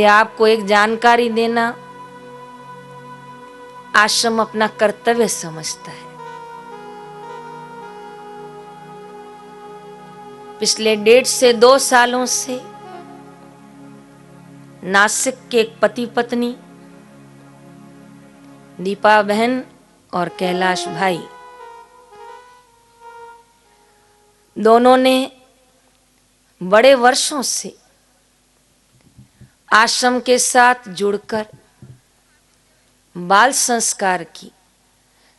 आपको एक जानकारी देना, आश्रम अपना कर्तव्य समझता है। पिछले 1.5 से 2 सालों से नासिक के एक पति पत्नी दीपा बहन और कैलाश भाई दोनों ने बड़े वर्षों से आश्रम के साथ जुड़कर बाल संस्कार की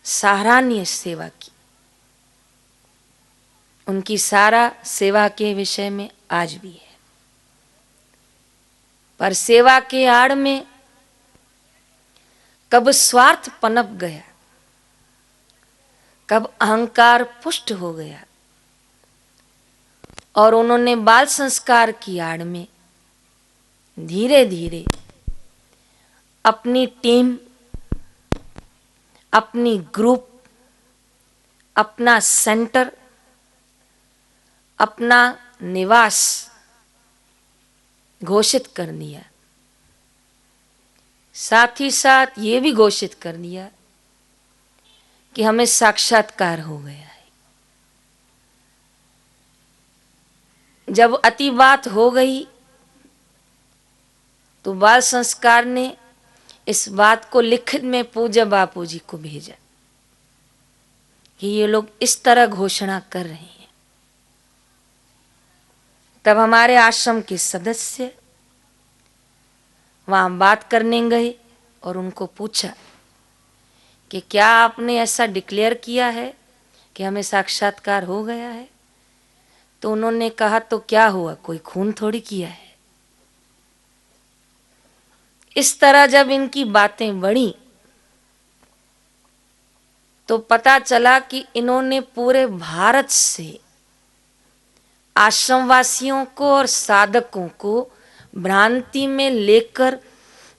सराहनीय सेवा की। उनकी सारा सेवा के विषय में आज भी है, पर सेवा के आड़ में कब स्वार्थ पनप गया, कब अहंकार पुष्ट हो गया और उन्होंने बाल संस्कार की आड़ में धीरे धीरे अपनी टीम, अपनी ग्रुप, अपना सेंटर, अपना निवास घोषित कर दिया। साथ ही साथ ये भी घोषित कर दिया कि हमें साक्षात्कार हो गया है। जब अति बात हो गई तो बाल संस्कार ने इस बात को लिखित में पूज्य बापू जी को भेजा कि ये लोग इस तरह घोषणा कर रहे हैं। तब हमारे आश्रम के सदस्य वहां बात करने गए और उनको पूछा कि क्या आपने ऐसा डिक्लेयर किया है कि हमें साक्षात्कार हो गया है? तो उन्होंने कहा तो क्या हुआ, कोई खून थोड़ी किया है। इस तरह जब इनकी बातें बढ़ी तो पता चला कि इन्होंने पूरे भारत से आश्रमवासियों को और साधकों को भ्रांति में लेकर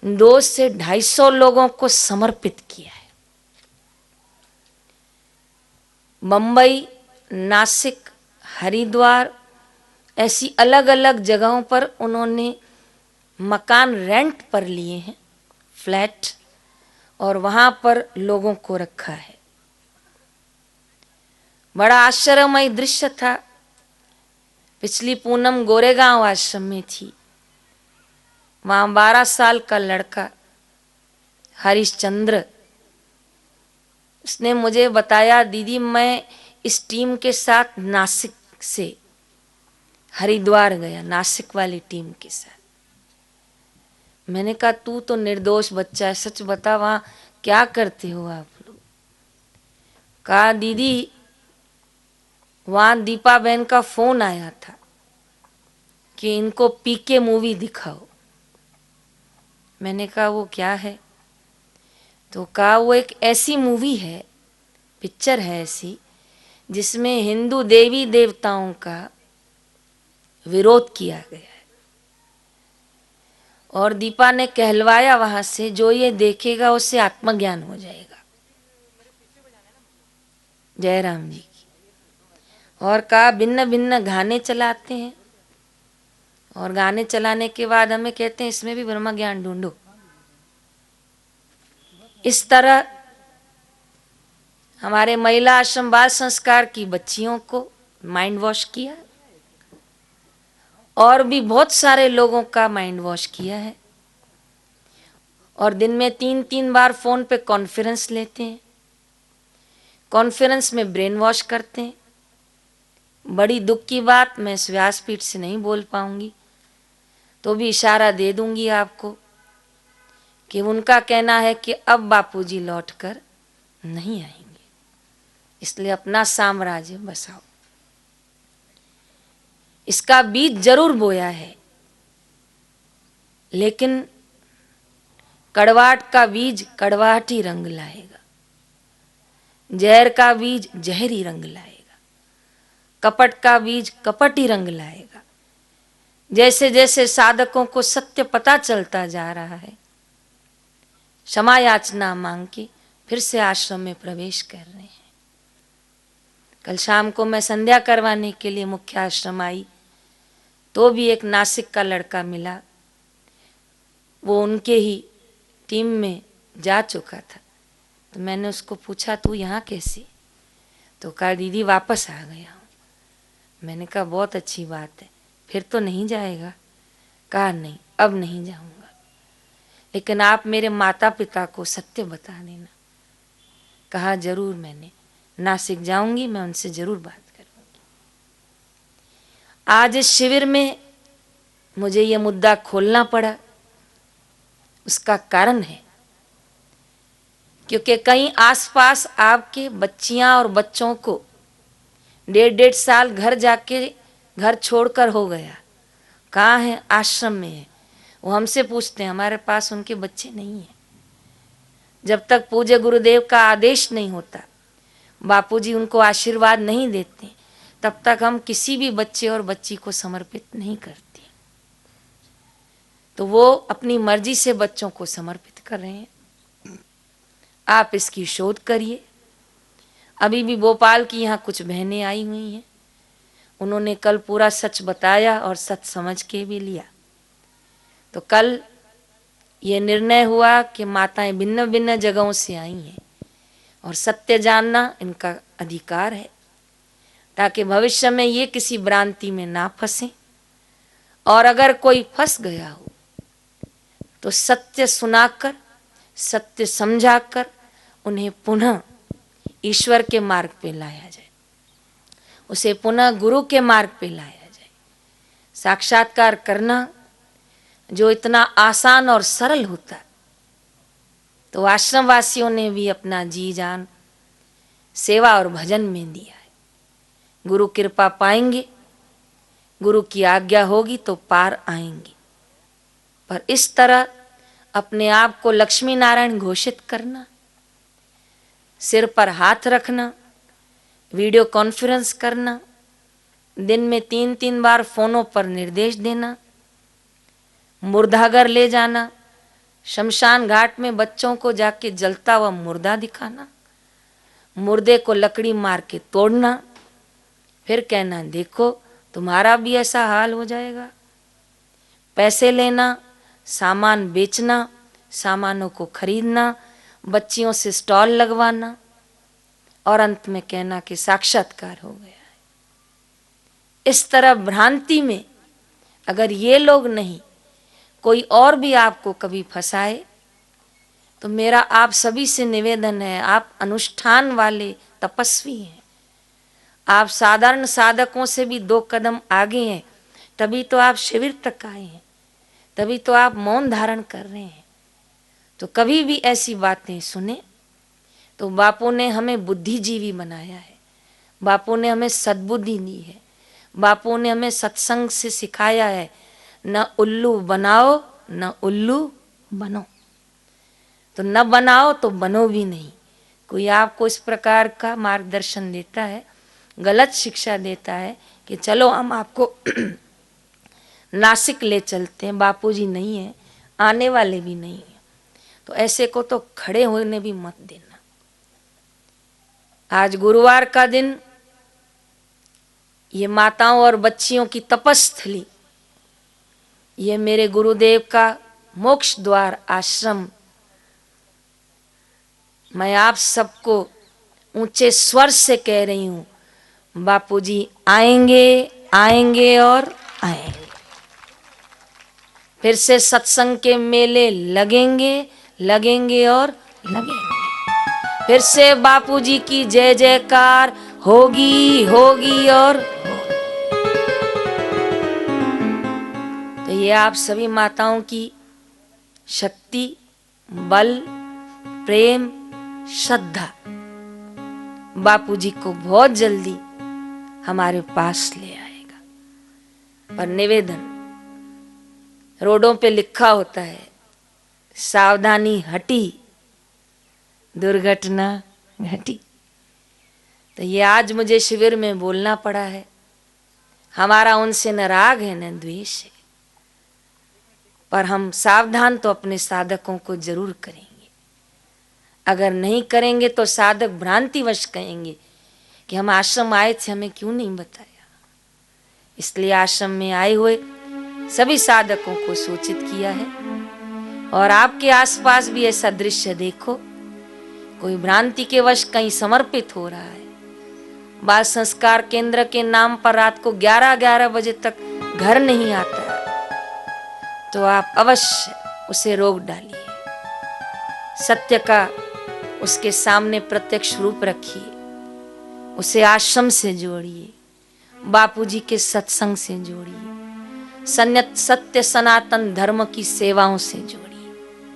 200 से 250 लोगों को समर्पित किया है। मुंबई, नासिक, हरिद्वार ऐसी अलग अलग जगहों पर उन्होंने मकान रेंट पर लिए हैं, फ्लैट, और वहां पर लोगों को रखा है। बड़ा आश्चर्यमय दृश्य था। पिछली पूनम गोरेगांव आश्रम में थी। वहां 12 साल का लड़का हरिश्चंद्र, उसने मुझे बताया, दीदी मैं इस टीम के साथ नासिक से हरिद्वार गया, नासिक वाली टीम के साथ। मैंने कहा तू तो निर्दोष बच्चा है, सच बता वहां क्या करते हो आप लोग? कहा दीदी वहां दीपा बहन का फोन आया था कि इनको पीके मूवी दिखाओ। मैंने कहा वो क्या है? तो कहा वो एक ऐसी मूवी है, पिक्चर है ऐसी, जिसमें हिंदू देवी देवताओं का विरोध किया गया है। और दीपा ने कहलवाया वहां से, जो ये देखेगा उससे आत्मज्ञान हो जाएगा। जयराम जी की। और कहा भिन्न भिन्न गाने चलाते हैं और गाने चलाने के बाद हमें कहते हैं इसमें भी ब्रह्म ज्ञान ढूंढो। इस तरह हमारे महिला आश्रम बाल संस्कार की बच्चियों को माइंड वॉश किया और भी बहुत सारे लोगों का माइंड वॉश किया है। और दिन में 3-3 बार फोन पे कॉन्फ्रेंस लेते हैं, कॉन्फ्रेंस में ब्रेन वॉश करते हैं। बड़ी दुख की बात, मैं इस व्यासपीठ से नहीं बोल पाऊंगी तो भी इशारा दे दूंगी आपको कि उनका कहना है कि अब बापूजी लौटकर नहीं आएंगे, इसलिए अपना साम्राज्य बसाओ। इसका बीज जरूर बोया है, लेकिन कड़वाहट का बीज कड़वाहट ही रंग लाएगा, जहर का बीज जहरी रंग लाएगा, कपट का बीज कपटी रंग लाएगा। जैसे जैसे साधकों को सत्य पता चलता जा रहा है, क्षमा याचना मांग के फिर से आश्रम में प्रवेश कर रहे हैं। कल शाम को मैं संध्या करवाने के लिए मुख्य आश्रम आई तो भी एक नासिक का लड़का मिला। वो उनके ही टीम में जा चुका था। तो मैंने उसको पूछा तू यहाँ कैसी? तो कहा दीदी वापस आ गया हूँ। मैंने कहा बहुत अच्छी बात है, फिर तो नहीं जाएगा? कहा नहीं, अब नहीं जाऊँगा, लेकिन आप मेरे माता पिता को सत्य बता देना। कहा जरूर, मैंने नासिक जाऊंगी, मैं उनसे जरूर बात करूंगी। आज इस शिविर में मुझे ये मुद्दा खोलना पड़ा, उसका कारण है क्योंकि कहीं आसपास आपके बच्चियां और बच्चों को 1.5 साल घर छोड़कर हो गया। कहाँ है? आश्रम में है। वो हमसे पूछते हैं, हमारे पास उनके बच्चे नहीं हैं। जब तक पूज्य गुरुदेव का आदेश नहीं होता, बापूजी उनको आशीर्वाद नहीं देते, तब तक हम किसी भी बच्चे और बच्ची को समर्पित नहीं करते। तो वो अपनी मर्जी से बच्चों को समर्पित कर रहे हैं। आप इसकी शोध करिए। अभी भी भोपाल की यहाँ कुछ बहनें आई हुई हैं, उन्होंने कल पूरा सच बताया और सच समझ के भी लिया। तो कल ये निर्णय हुआ कि माताएं भिन्न भिन्न जगहों से आई हैं और सत्य जानना इनका अधिकार है, ताकि भविष्य में ये किसी भ्रांति में ना फंसे। और अगर कोई फंस गया हो तो सत्य सुनाकर, सत्य समझाकर उन्हें पुनः ईश्वर के मार्ग पे लाया जाए, उसे पुनः गुरु के मार्ग पे लाया जाए। साक्षात्कार करना जो इतना आसान और सरल होता, तो आश्रम वासियों ने भी अपना जी जान सेवा और भजन में दिया है। गुरु कृपा पाएंगे, गुरु की आज्ञा होगी तो पार आएंगे। पर इस तरह अपने आप को लक्ष्मी नारायण घोषित करना, सिर पर हाथ रखना, वीडियो कॉन्फ्रेंस करना, दिन में 3-3 बार फोनों पर निर्देश देना, मुर्दाघर ले जाना, शमशान घाट में बच्चों को जाके जलता हुआ मुर्दा दिखाना, मुर्दे को लकड़ी मार के तोड़ना, फिर कहना देखो तुम्हारा भी ऐसा हाल हो जाएगा। पैसे लेना, सामान बेचना, सामानों को खरीदना, बच्चियों से स्टॉल लगवाना और अंत में कहना कि साक्षात्कार हो गया है। इस तरह भ्रांति में अगर ये लोग नहीं, कोई और भी आपको कभी फंसाए, तो मेरा आप सभी से निवेदन है, आप अनुष्ठान वाले तपस्वी हैं, आप साधारण साधकों से भी 2 कदम आगे हैं, तभी तो आप शिविर तक आए हैं, तभी तो आप मौन धारण कर रहे हैं। तो कभी भी ऐसी बातें सुने तो बापू ने हमें बुद्धिजीवी बनाया है, बापू ने हमें सद्बुद्धि दी है, बापू ने हमें सत्संग से सिखाया है, न उल्लू बनाओ न उल्लू बनो। तो न बनाओ तो बनो भी नहीं। कोई आपको इस प्रकार का मार्गदर्शन देता है, गलत शिक्षा देता है कि चलो हम आपको नासिक ले चलते हैं, बापूजी नहीं है, आने वाले भी नहीं है, तो ऐसे को तो खड़े होने भी मत देना। आज गुरुवार का दिन ये माताओं और बच्चियों की तपस्थली, ये मेरे गुरुदेव का मोक्ष द्वार आश्रम, मैं आप सबको ऊंचे स्वर से कह रही हूं, बापूजी आएंगे आएंगे और आएंगे। फिर से सत्संग के मेले लगेंगे लगेंगे और लगेंगे। फिर से बापूजी की जय जयकार होगी होगी और होगी। तो ये आप सभी माताओं की शक्ति, बल, प्रेम, श्रद्धा बापूजी को बहुत जल्दी हमारे पास ले आएगा। पर निवेदन, रोडों पे लिखा होता है सावधानी हटी दुर्घटना घटी। तो ये आज मुझे शिविर में बोलना पड़ा है। हमारा उनसे न राग है न द्वेष है, पर हम सावधान तो अपने साधकों को जरूर करेंगे। अगर नहीं करेंगे तो साधक भ्रांतिवश कहेंगे कि हम आश्रम आए थे, हमें क्यों नहीं बताया। इसलिए आश्रम में आए हुए सभी साधकों को सूचित किया है और आपके आसपास भी ऐसा दृश्य देखो, कोई भ्रांति के वश कहीं समर्पित हो रहा है, बाल संस्कार केंद्र के नाम पर रात को 11-11 बजे तक घर नहीं आता है, तो आप अवश्य उसे रोक डालिए। सत्य का उसके सामने प्रत्यक्ष रूप रखिए, उसे आश्रम से जोड़िए, बापूजी के सत्संग से जोड़िए, सत्य सनातन धर्म की सेवाओं से जोड़िए।